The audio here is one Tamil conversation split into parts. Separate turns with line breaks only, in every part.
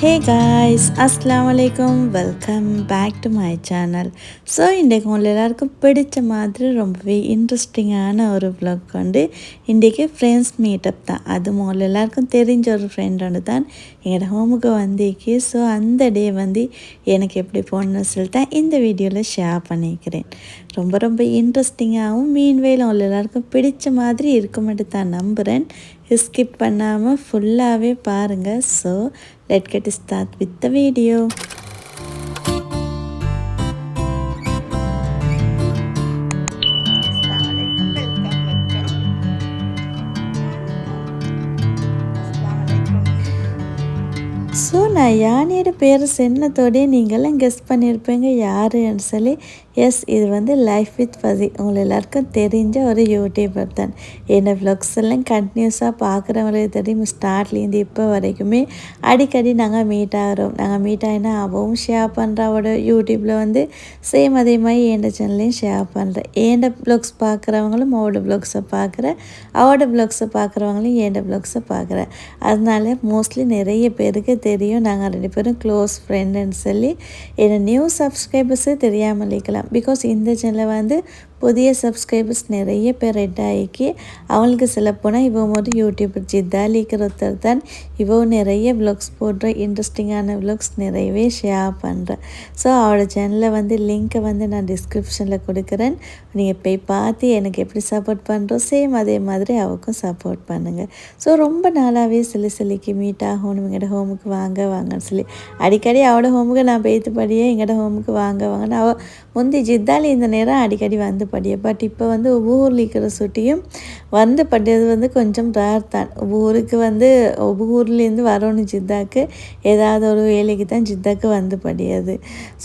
ஹே காய்ஸ், அஸ்ஸலாமு அலைக்கும். Welcome back to my channel. So இன்றைக்கு உங்கள் எல்லாருக்கும் பிடிச்ச மாதிரி ரொம்பவே இன்ட்ரெஸ்டிங்கான ஒரு vlog வந்து இன்றைக்கி ஃப்ரெண்ட்ஸ் மீட்டப் தான். அது உங்கள் எல்லாருக்கும் தெரிஞ்ச ஒரு ஃப்ரெண்டோடு தான் எங்களோட ஹோமுக்கு வந்திருக்கு. ஸோ அந்த டே வந்து எனக்கு எப்படி போகணுன்னு சொல்லிட்டு இந்த வீடியோவில் ஷேர் பண்ணிக்கிறேன். ரொம்ப ரொம்ப இன்ட்ரெஸ்டிங்காகவும் மீன்வேல் உங்கள் எல்லாருக்கும் பிடிச்ச மாதிரி இருக்குமெட்டு தான் நம்புகிறேன். ஸ்கிப் பண்ணாமல் ஃபுல்லாகவே பாருங்கள். So let's get start with the video. So நான் யானையோட பேர் சொன்னதோடய நீங்களாம் கெஸ் பண்ணியிருப்பீங்க யாருன்னு சொல்லி. எஸ், இது வந்து லைஃப் வித் ஃபஸி. உங்களை எல்லாருக்கும் தெரிஞ்ச ஒரு யூடியூபர் தான். என்னோடய vlogs எல்லாம் கண்டினியூஸாக பார்க்குறவங்களுக்கு தெரியும். ஸ்டார்ட்லேருந்து இப்போ வரைக்குமே அடிக்கடி நாங்கள் மீட் ஆகிறோம். நாங்கள் மீட் ஆகினா அவவும் ஷேர் பண்ணுறா அவட யூடியூப்பில் வந்து சேம் அதே மாதிரி என்னோட சேனல்லையும் ஷேர் பண்ணுறேன். என்னோட vlogs பார்க்குறவங்களும் அவட vlogsஸை பார்க்குறேன், அவட vlogsஸை பார்க்குறவங்களும் என்னோட vlogsஸை பார்க்குறேன். அதனால மோஸ்ட்லி நிறைய பேருக்கு தெரியும் நாங்கள் ரெண்டு பேரும் க்ளோஸ் ஃப்ரெண்டுன்னு சொல்லி. என்னோட நியூ சப்ஸ்கிரைபர்ஸு தெரியாமல் இருக்கலாம். பிகாஸ் இந்த சேனலில் வந்து புதிய சப்ஸ்கிரைபர்ஸ் நிறைய பேர் ரெட் ஆகிக்கி அவங்களுக்கு சொல்ல போனால் இவன் ஒரு யூடியூபர் ஜித்தாலிக்கிற ஒருத்தர் தான். இவன் நிறைய vlogs போடுற இன்ட்ரெஸ்டிங்கான vlogs நிறையவே ஷேர் பண்ணுறேன். ஸோ அவளோட சேனலில் வந்து லிங்க்கை வந்து நான் டிஸ்கிரிப்ஷனில் கொடுக்குறேன். நீங்கள் போய் பார்த்து எனக்கு எப்படி சப்போர்ட் பண்ணுறோம் சேம் அதே மாதிரி அவருக்கும் சப்போர்ட் பண்ணுங்கள். ஸோ ரொம்ப நாளாகவே சொல்லிக்கு மீட் ஆகணும், எங்களோட ஹோமுக்கு வாங்கன்னு சொல்லி அடிக்கடி அவளோட ஹோமுக்கு நான் பேத்துப்படியே எங்களோட ஹோமுக்கு வாங்கன்னு அவள் முந்தி ஜித்தாலி இந்த நேரம் அடிக்கடி வந்து படியே. பட் இப்போ வந்து ஊரில் இருக்கிற சுட்டியும் வந்து படியது வந்து கொஞ்சம் ரேர் தான். ஊருக்கு வந்து ஊர்லேருந்து வரணும் ஜித்தாக்கு, ஏதாவது ஒரு வேலைக்கு தான் ஜித்தாக்கு வந்து படியாது.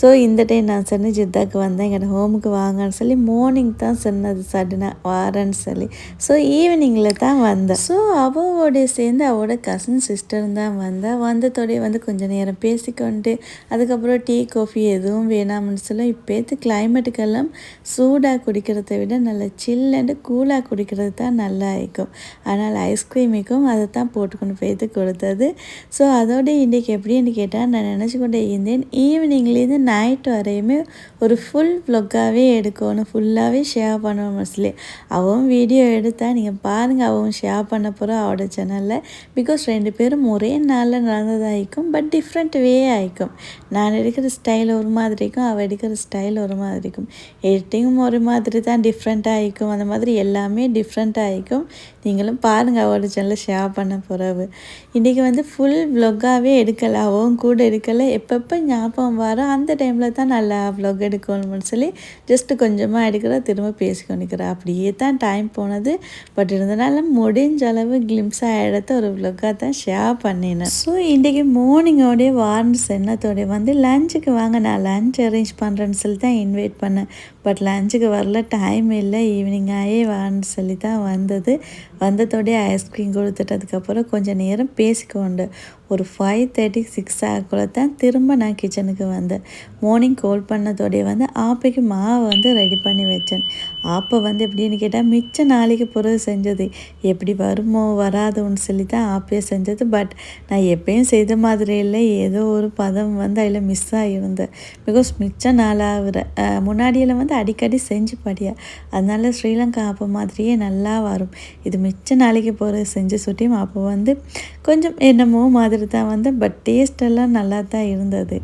ஸோ இந்த டைம் நான் சொன்னேன் ஜித்தாக்கு வந்தேன் எங்களோட ஹோமுக்கு வாங்கன்னு சொல்லி. மார்னிங் தான் சொன்னது சடனாக வாரன்னு சொல்லி. ஸோ ஈவினிங்கில் தான் வந்தேன். ஸோ அவளோடைய சேர்ந்து அவளோட கசின் சிஸ்டரும் தான் வந்ததோடைய வந்து கொஞ்சம் நேரம் பேசிக்கொண்டு அதுக்கப்புறம் டீ காஃபி எதுவும் வேணாம்னு சொல்லி. இப்போத்து கிளைமேட்டுக்கெல்லாம் சூடாக குடிக்கிறத விட நல்ல சில்லுண்டு கூலாக குடிக்கிறது தான் நல்லா இருக்கும். ஆனால் ஐஸ்கிரீமுக்கும் அதை தான் போட்டுக்கொண்டு போய்த்து கொடுத்தது. ஸோ அதோட இன்றைக்கி எப்படின்னு கேட்டால் நான் நினச்சி கொண்டே இருந்தேன் ஈவினிங்லேருந்து நைட் வரையுமே ஒரு ஃபுல் vlogகாகவே எடுக்கணும், ஃபுல்லாகவே ஷேர் பண்ணணும் மோஸ்ட்லி. அவன் வீடியோ எடுத்தால் நீங்கள் பாருங்கள், அவன் ஷேர் பண்ண போகிறோம் அவட சேனலில். பிகாஸ் ரெண்டு பேரும் ஒரே நாளில் நடந்ததாகிக்கும், பட் டிஃப்ரெண்ட் வே ஆகிக்கும். நான் எடுக்கிற ஸ்டைல் ஒரு மாதிரி இருக்கும், அவள் எடுக்கிற ஸ்டைல் ஒரு மாதிரி இருக்கும், எடிட்டிங்கும் ஒரு மாதிரி தான் டிஃப்ரெண்ட்டாக ஆகிக்கும். அந்த மாதிரி எல்லாமே டிஃப்ரெண்ட்டாக ஆகிக்கும். நீங்களும் பாருங்கள் அவளோட சேனலில் ஷேர் பண்ண போகிறவு. இன்றைக்கி வந்து ஃபுல் vlogகாகவே எடுக்கலை, அவன் கூட எடுக்கலை. எப்பப்போ ஞாபகம் வர அந்த டைமில் தான் நல்லா vlog எடுக்கணும்னு சொல்லி ஜஸ்ட்டு கொஞ்சமாக எடுக்கிற திரும்ப பேசிக்கொண்டிருக்கிறேன். அப்படியே தான் டைம் போனது. பட் இருந்தனால முடிஞ்ச அளவு கிளிம்ஸாக எடுத்த ஒரு vlogகாக தான் ஷேர் பண்ணினேன். ஸோ இன்றைக்கி மார்னிங்கோடைய வார்ன் சென்னத்தோடைய வந்து லஞ்சுக்கு வாங்க, நான் லஞ்ச் அரேஞ்ச் பண்ணுறேன்னு சொல்லி தான் இன்வைட் பண்ணேன். பட் லஞ்சுக்கு வரல, டைம் இல்லை, ஈவினிங்காகவே வான்னு சொல்லி தான் வந்ததோடைய ஐஸ்கிரீம் கொடுத்துட்டு அதுக்கப்புறம் கொஞ்சம் நேரம் பேசிக்கொண்டு ஒரு 5:30 6 ஆகக்குள்ள தான் திரும்ப நான் கிச்சனுக்கு வந்தேன். மார்னிங் கால் பண்ணதோடைய வந்து ஆப்பைக்கு மாவை வந்து ரெடி பண்ணி வச்சேன். ஆப்பை வந்து எப்படின்னு கேட்டால் மிச்ச நாளைக்கு பிறகு செஞ்சது, எப்படி வருமோ வராதுன்னு சொல்லி தான் ஆப்பையே செஞ்சது. பட் நான் எப்பயும் செய்த மாதிரி இல்லை, ஏதோ ஒரு பதம் வந்து அதில் மிஸ் ஆகியிருந்தேன். பிகாஸ் மிச்ச நாளாகிற முன்னாடியெல்லாம் வந்து அடிக்கடி செஞ்சு படியா, அதனால ஸ்ரீலங்கா ஆப்பை மாதிரியே நல்லா வரும். இது மிச்ச நாளைக்கு பிறகு செஞ்சு சுட்டியும் அப்போ வந்து கொஞ்சம் என்னமோ மாதிரி தான் வந்து, பட் டேஸ்டெல்லாம் நல்லா தான் இருந்தது.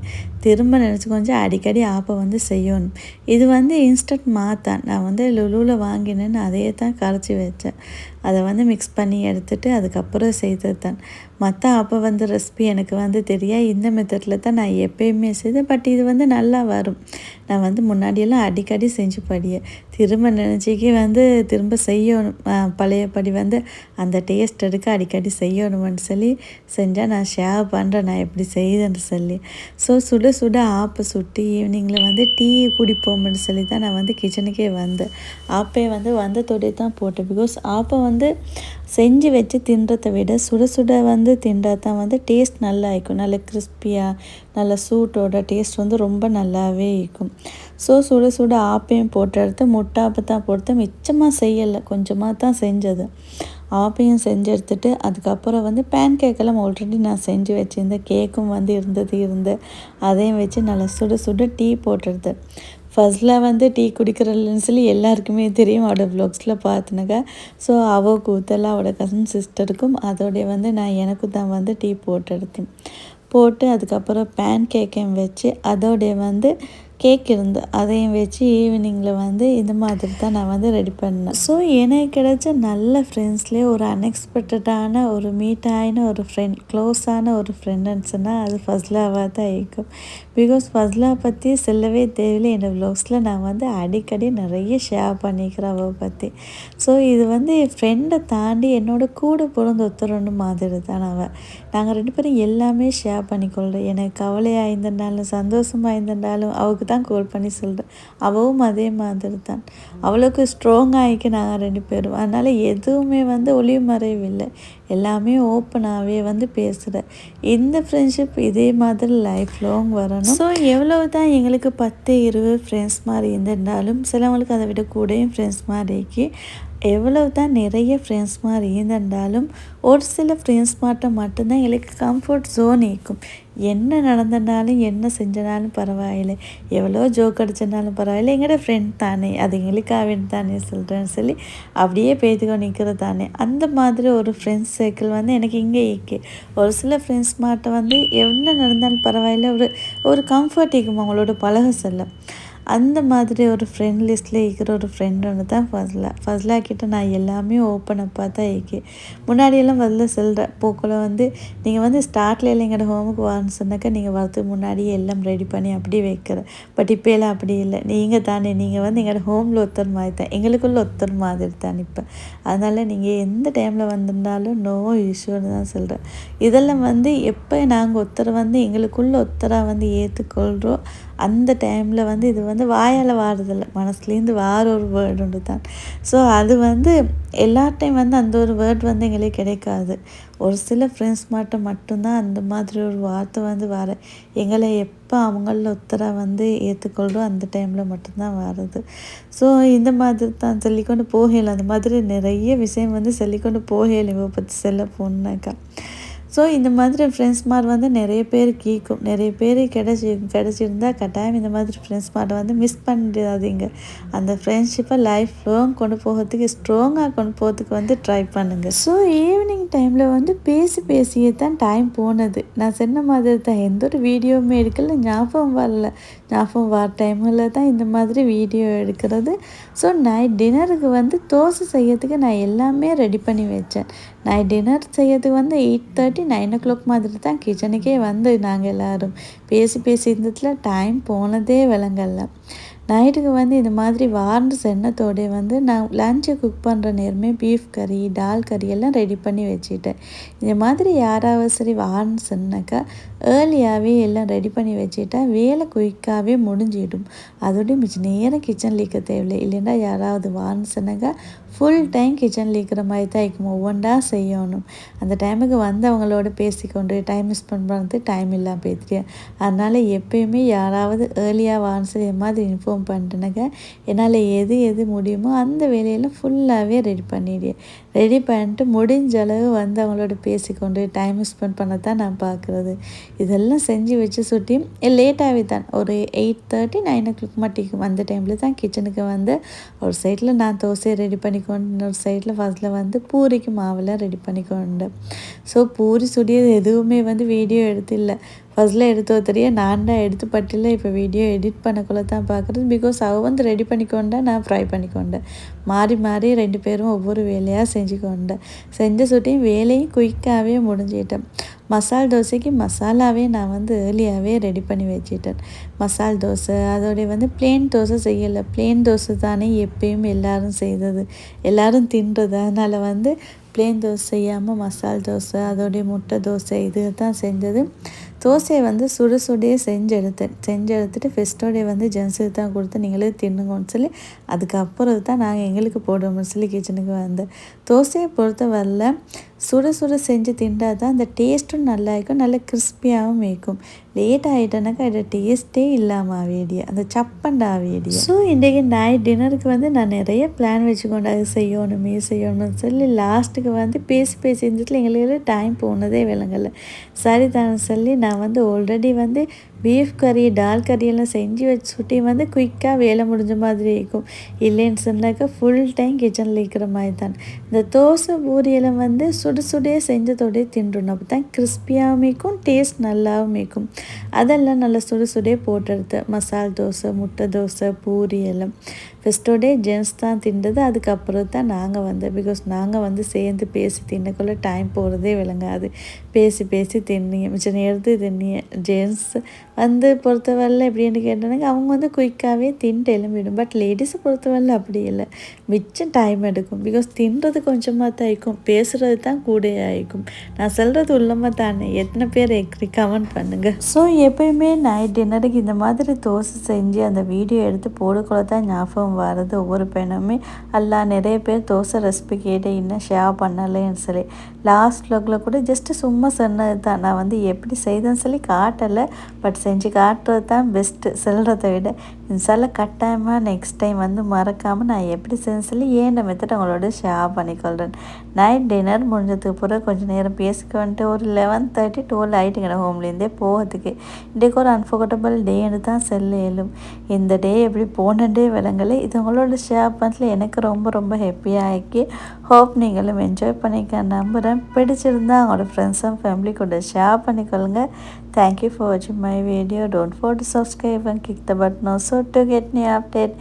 திரும்ப நினச்சி கொஞ்சம் அடிக்கடி ஆப்பை வந்து செய்யணும். இது வந்து இன்ஸ்டன்ட் மாத்தான், நான் வந்து லுலுவில் வாங்கினேன்னு அதையே தான் கரைச்சி வச்சேன். அதை வந்து மிக்ஸ் பண்ணி எடுத்துகிட்டு அதுக்கப்புறம் செய்தது தான். மற்ற ஆப்பை வந்து ரெசிபி எனக்கு வந்து தெரியாது, இந்த மெத்தடில் தான் நான் எப்பயுமே செய்தேன். பட் இது வந்து நல்லா வரும். நான் வந்து முன்னாடியெல்லாம் அடிக்கடி செஞ்சு படியே, திரும்ப நினச்சிக்கி வந்து திரும்ப செய்யணும், பழையபடி வந்து அந்த டேஸ்ட் எடுக்க அடிக்கடி செய்யணும்னு சொல்லி செஞ்சால் நான் ஷேர் பண்ணுறேன் நான் எப்படி செய்தேன்னு சொல்லி. ஸோ சுட ஆப்பை சுட்டு ஈவினிங்கில் வந்து டீ குடிப்போம்னு சொல்லி தான் நான் வந்து கிச்சனுக்கே வந்தேன். ஆப்பை வந்து வந்ததோடய தான் போட்டேன். பிகாஸ் ஆப்பை வந்து செஞ்சு வச்சு தின்றதை விட சுட வந்து தின்றது தான் வந்து டேஸ்ட் நல்லா இருக்கும். நல்ல கிறிஸ்பியாக நல்ல சூட்டோட டேஸ்ட் வந்து ரொம்ப நல்லாவே இருக்கும். ஸோ சுட ஆப்பையும் போட்டு எடுத்து முட்டை ஆப்பை தான் போட்டு மிச்சமாக செய்யலை, கொஞ்சமாக தான் செஞ்சது. ஆப்பையும் செஞ்சு எடுத்துட்டு அதுக்கப்புறம் வந்து பேன் கேக்கெல்லாம் ஆல்ரெடி நான் செஞ்சு வச்சுருந்தேன். கேக்கும் வந்து இருந்தது அதையும் வச்சு நல்லா சுட சுட டீ போட்டுடுது. ஃபர்ஸ்ட்டில் வந்து டீ குடிக்கிறதில்லன்னு சொல்லி எல்லாருக்குமே தெரியும் அவளோட வ்ளாக்ஸில் பார்த்துனாக்கா. ஸோ அவளுக்கு ஊற்றலாம் அவளோட கசின் சிஸ்டருக்கும் அதோடைய வந்து நான் எனக்கும் தான் வந்து டீ போட்டு எடுத்தேன். போட்டு அதுக்கப்புறம் பேன் கேக்கையும் வச்சு அதோடைய வந்து கேக் இருந்து அதையும் வச்சு ஈவினிங்கில் வந்து இந்த மாதிரி தான் நான் வந்து ரெடி பண்ணேன். ஸோ எனக்கு கிடைச்ச நல்ல ஃப்ரெண்ட்ஸ்லேயே ஒரு அன்எக்ஸ்பெக்டடான ஒரு மீட்டான ஒரு ஃப்ரெண்ட், க்ளோஸான ஒரு ஃப்ரெண்டுன்னு சொன்னால் அது ஃபஸ்லாவாக தான் இருக்கும். பிகாஸ் ஃபஸ்லா பற்றி சொல்லவே தேவையில்லை. என்னோடய வ்ளாக்ஸில் நான் வந்து அடிக்கடி நிறைய ஷேர் பண்ணிக்கிறேன் அவளை பற்றி. ஸோ இது வந்து என் ஃப்ரெண்டை தாண்டி என்னோட கூட பிறந்த ஒருத்தர் மாதிரி தான் அவள். நாங்கள் 2 பேரும் எல்லாமே ஷேர் பண்ணிக்கொள்கிறோம். எனக்கு கவலையாக இருந்திருந்தாலும் சந்தோஷமாக இருந்திருந்தாலும் அவளுக்கு தான் கால் பண்ணி சொல்கிறேன். அவளும் அதே மாதிரி தான். அவளுக்கு ஸ்ட்ராங்காகிக்க நாங்கள் 2 பேரும். அதனால் எதுவுமே வந்து ஒளிவு மறைவில்லை, எல்லாமே ஓப்பனாகவே வந்து பேசுகிறேன். இந்த ஃப்ரெண்ட்ஷிப் இதே மாதிரி லைஃப் லாங் வரணும். ஸோ எவ்வளவு தான் எங்களுக்கு 10 20 ஃப்ரெண்ட்ஸ் மாதிரி இருந்திருந்தாலும் சிலவங்களுக்கு அதை விட கூடயும் ஃப்ரெண்ட்ஸ் மாதிரிக்கு எவ்வளவு தான் நிறைய ஃப்ரெண்ட்ஸ் மாதிரி இருந்திருந்தாலும் ஒரு சில ஃப்ரெண்ட்ஸ் மட்டும்தான் எங்களுக்கு கம்ஃபர்ட் ஜோன் இருக்கும். என்ன நடந்தனாலும் என்ன செஞ்சனாலும் பரவாயில்லை, எவ்வளோ ஜோக் அடிச்சனாலும் பரவாயில்லை, எங்களோட ஃப்ரெண்ட் தானே, அது எங்களுக்காக தானே சொல்கிறேன்னு சொல்லி அப்படியே பேத்துக்கோ நிற்கிறது தானே. அந்த மாதிரி ஒரு ஃப்ரெண்ட்ஸ் சர்க்கிள் வந்து எனக்கு இங்கே இருக்கு. ஒரு சில ஃப்ரெண்ட்ஸ் வந்து என்ன நடந்தாலும் பரவாயில்லை, ஒரு கம்ஃபர்ட் இருக்கும் அவங்களோட பழக சொல்ல. அந்த மாதிரி ஒரு ஃப்ரெண்ட் லிஸ்ட்டில் இருக்கிற ஒரு ஃப்ரெண்ட் ஒன்று தான் ஃபஸ்லா கிட்ட நான் எல்லாமே ஓப்பன் அப்பாக தான் இருக்கேன். முன்னாடியெல்லாம் சொல்கிற போக்கில் வந்து நீங்கள் வந்து ஸ்டார்ட்ல எல்லாம் எங்களோட ஹோமுக்கு வான்னு சொன்னாக்கா நீங்கள் வரதுக்கு முன்னாடியே எல்லாம் ரெடி பண்ணி அப்படி வைக்கிறேன். பட் இப்போ எல்லாம் அப்படி இல்லை. நீங்கள் தானே, நீங்கள் வந்து எங்களோட ஹோமில் ஒருத்தர் மாதிரி தான், எங்களுக்குள்ள ஒருத்தர் மாதிரி தான் இப்போ. அதனால் நீங்கள் எந்த டைமில் வந்திருந்தாலும் நோ இஷ்யூன்னு தான் சொல்கிறேன். இதெல்லாம் வந்து எப்போ நாங்கள் ஒருத்தரை வந்து எங்களுக்குள்ள ஒருத்தராக வந்து ஏற்றுக்கொள்கிறோம் அந்த டைமில் வந்து இது வந்து வாயால் வாடுறதில்ல, மனசுலேருந்து வார ஒரு வேர்டு ஒன்று தான். ஸோ அது வந்து எல்லா டைம் வந்து அந்த ஒரு வேர்ட் வந்து எங்களுக்கு கிடைக்காது. ஒரு சில ஃப்ரெண்ட்ஸ் மட்டும்தான் அந்த மாதிரி ஒரு வார்த்தை வந்து வர எங்களை எப்போ அவங்கள ஒருத்தராக வந்து ஏற்றுக்கொள்கிறோம் அந்த டைமில் மட்டும்தான் வருது. ஸோ இந்த மாதிரி தான் சொல்லிக்கொண்டு போகலை. அந்த மாதிரி நிறைய விஷயம் வந்து சொல்லிக்கொண்டு போகலை இவ பற்றி சொல்ல போனாக்கா. ஸோ இந்த மாதிரி ஃப்ரெண்ட்ஸ் வந்து நிறைய பேர் கேட்கும், நிறைய பேர் கிடச்சிருந்தா கட்டாயம் இந்த மாதிரி ஃப்ரெண்ட்ஸ் வந்து மிஸ் பண்ணிடாதீங்க. அந்த ஃப்ரெண்ட்ஷிப்பை லைஃப் லாங் கொண்டு போகிறதுக்கு, ஸ்ட்ராங்காக கொண்டு போகிறதுக்கு வந்து ட்ரை பண்ணுங்கள். ஸோ ஈவினிங் டைமில் வந்து பேசியே தான் டைம் போனது. நான் சொன்ன மாதிரி தான் எந்த ஒரு வீடியோவுமே எடுக்கல, ஞாபகம் வர டைமில் தான் இந்த மாதிரி வீடியோ எடுக்கிறது. ஸோ நைட் டின்னருக்கு வந்து தோசை செய்யறதுக்கு நான் எல்லாமே ரெடி பண்ணி வச்சேன். நைட் டின்னர் செய்யறதுக்கு வந்து 8:30 9 o'clock மாதிரி தான் கிச்சனுக்கே வந்து நாங்கள் எல்லோரும் பேசி இருந்ததில் டைம் போனதே விளங்கல. நைட்டுக்கு வந்து இந்த மாதிரி வார்ந்து சென்னத்தோடய வந்து நான் லஞ்சை குக் பண்ணுற நேரமே பீஃப் கறி, டால் கறி எல்லாம் ரெடி பண்ணி வச்சுட்டேன். இந்த மாதிரி யாராவது சரி வார்ன்னு சொன்னாக்கா ஏர்லியாகவே எல்லாம் ரெடி பண்ணி வச்சுட்டா வேலை குயிக்காகவே முடிஞ்சிடும். அதோடய மிச்சம் நேரம் கிச்சனில் இருக்க தேவையில்லை. இல்லைன்னா யாராவது வார்ன்னு சொன்னாக்கா ஃபுல் டைம் கிச்சனில் இருக்கிற மாதிரி தான் இருக்கும், ஒவ்வொன்றா செய்யணும். அந்த டைமுக்கு வந்து அவங்களோட பேசிக்கொண்டு டைம் ஸ்பெண்ட் பண்ணுறது டைம் இல்லாமல் போயிடுது. அதனால் எப்பயுமே யாராவது ஏர்லியாக வான்னு சொல்லி இது மாதிரி இன்ஃபார்ம் பண்ணிட்டேனாக்கா என்னால் எது முடியுமோ அந்த வேலையெல்லாம் ஃபுல்லாகவே ரெடி பண்ணிட்டு முடிஞ்ச அளவு வந்து அவங்களோட பேசிக்கொண்டு டைம் ஸ்பெண்ட் பண்ண தான் நான் பார்க்குறது. இதெல்லாம் செஞ்சு வச்சு சுட்டி லேட்டாகவே தான் ஒரு 8:30 9 o'clock மாட்டிக்கும். அந்த டைமில் தான் கிச்சனுக்கு வந்து ஒரு சைடில் நான் தோசையை ரெடி பண்ணிக்கொண்டு இன்னொரு சைடில் ஃபஸ்ட்டில் வந்து பூரிக்கு மாவெல்லாம் ரெடி பண்ணிக்கொண்டேன். ஸோ பூரி சுடியது எதுவுமே வந்து வீடியோ எடுத்தில்லை. ஃபஸ்ட்டில் எடுத்து தெரியும் நான் தான் எடுத்து பட்டியில் இப்போ வீடியோ எடிட் பண்ணக்குள்ள தான் பார்க்குறது. பிகாஸ் அவள் வந்து ரெடி பண்ணிக்கொண்டேன், நான் ஃப்ரை பண்ணிக்கொண்டேன். மாறி 2 பேரும் ஒவ்வொரு வேலையாக செஞ்சு சுட்டியும் வேலையும் குயிக்காகவே முடிஞ்சிட்டேன். மசால் தோசைக்கு மசாலாவே நான் வந்து ஏர்லியாகவே ரெடி பண்ணி வச்சிட்டேன். மசால் தோசை அதோடைய வந்து பிளேன் தோசை செய்யலை. பிளேன் தோசை தானே எப்பயும் எல்லோரும் செய்தது, எல்லோரும் தின்றது. அதனால் வந்து பிளேன் தோசை செய்யாமல் மசால் தோசை அதோடைய முட்டை தோசை இது தான் செஞ்சது. தோசையை வந்து சுடையே செஞ்சு எடுத்துட்டு ஃபெஸ்ட்டோடைய வந்து ஜென்ஸுக்கு தான் கொடுத்து நீங்களே தின்னுங்கன்னு சொல்லி அதுக்கப்புறம் தான் நாங்கள் எங்களுக்கு போடுவோம்னு சொல்லி கிச்சனுக்கு வந்தேன். தோசையை பொறுத்த வரல சுட சுட செஞ்சு தின்றால் தான் அந்த டேஸ்ட்டும் நல்லா இருக்கும், நல்ல கிறிஸ்பியாகவும் இருக்கும். லேட் ஆகிட்டேனாக்கா அது டேஸ்ட்டே இல்லாமல் ஆவியடியா, அந்த சப்பண்டா ஆவியடியா. ஸோ இன்றைக்கி நைட் டின்னருக்கு வந்து நான் நிறைய பிளான் வச்சுக்கொண்டு அது செய்யணுமே செய்யணும்னு சொல்லி லாஸ்ட்டுக்கு வந்து பேசி பேசி இருந்துட்டு எங்களுக்கு டைம் போனதே விளங்கலை. சரிதான்னு சொல்லி நான் வந்து ஆல்ரெடி வந்து பீஃப் கறி டால் கறியெல்லாம் செஞ்சு வச்சு சுட்டி வந்து குயிக்காக வேலை முடிஞ்ச மாதிரி இருக்கும். இல்லைன்னு சொன்னாக்கா ஃபுல் டைம் கிச்சனில் இருக்கிற மாதிரி தான். இந்த தோசை பூரியெல்லாம் வந்து சுடு சுடே செஞ்சதோடே தின்றணும், அப்போ தான் கிறிஸ்பியாகவும் இருக்கும், டேஸ்ட் நல்லாவும் இருக்கும். அதெல்லாம் நல்லா சுடு சுடே போட்டுடுது. மசால் தோசை, முட்டை தோசை, பூரி எல்லாம் ஃபஸ்ட்டோடே ஜென்ஸ் தான் தின்றது. அதுக்கப்புறம் தான் நாங்கள் வந்தோம். பிகாஸ் நாங்கள் வந்து சேர்ந்து பேசி தின்னக்குள்ளே டைம் போகிறதே விளங்காது. பேசி பேசி தின்னிங்க மிச்ச நேரத்து தின்னிங்க. ஜென்ஸ் வந்து பொறுத்தவரையில் எப்படின்னு கேட்டோன்னாங்க அவங்க வந்து குயிக்காகவே தின்ட்டு எழும்பிடும். பட் லேடிஸை பொறுத்தவரையில் அப்படி இல்லை, மிச்சம் டைம் எடுக்கும். பிகாஸ் தின்றது கொஞ்சமாக தான் ஆயிக்கும், பேசுகிறது தான் கூட ஆயிக்கும். நான் சொல்கிறது உள்ளமாக தானே, எத்தனை பேர் கமெண்ட் பண்ணுங்கள். ஸோ எப்பயுமே நைட் டின்னருக்கு இந்த மாதிரி தோசை செஞ்சு அந்த வீடியோ எடுத்து போடக்குள்ள தான் ஞாபகம் வரது ஒவ்வொரு பெண்ணுமே. எல்லாம் நிறைய பேர் தோசை ரெசிபி கேட்டு இன்னும் ஷேர் பண்ணலைன்னு சொல்லி லாஸ்ட் vlogல கூட ஜஸ்ட்டு சும்மா சொன்னது தான். நான் வந்து எப்படி செய்தேன்னு சொல்லி காட்டலை, பட் செஞ்சு காட்டுறது தான் பெஸ்ட்டு சொல்கிறத விட. இன்ஷால்லா கட்டாயமாக நெக்ஸ்ட் டைம் வந்து மறக்காமல் நான் எப்படி செஞ்சேன்னு சொல்லி ஏன் மெத்தட் உங்களோட ஷேர் பண்ணிக்கொள்கிறேன். நைட் டின்னர் முடிஞ்சதுக்கு பிறகு கொஞ்சம் நேரம் பேசிக்க வந்துட்டு ஒரு 11:30 12 ஆகிட்டுங்கிற ஹோம்லேருந்தே போகிறதுக்கு. இன்றைக்கு ஒரு அன்ஃபர்கட்டபிள் டேன்னு தான் செல்ல இயலும். இந்த டே எப்படி போனே விளங்கலை. இது உங்களோட ஷேர் பண்ணல எனக்கு ரொம்ப ரொம்ப ஹாப்பியாக ஆக்கி. ஹோப் நீங்களும் என்ஜாய் பண்ணிக்க நம்புகிறேன். பிடிச்சிருந்தா அவங்களோட ஃப்ரெண்ட்ஸ் அண்ட் ஃபேமிலி கூட ஷேர் பண்ணிக்கொள்ளுங்க. Thank you for watching my video. Don't forget to subscribe and click the button also to get new update.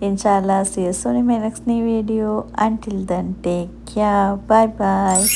Inshallah, see you soon in my next new video. Until then, take care. Bye bye.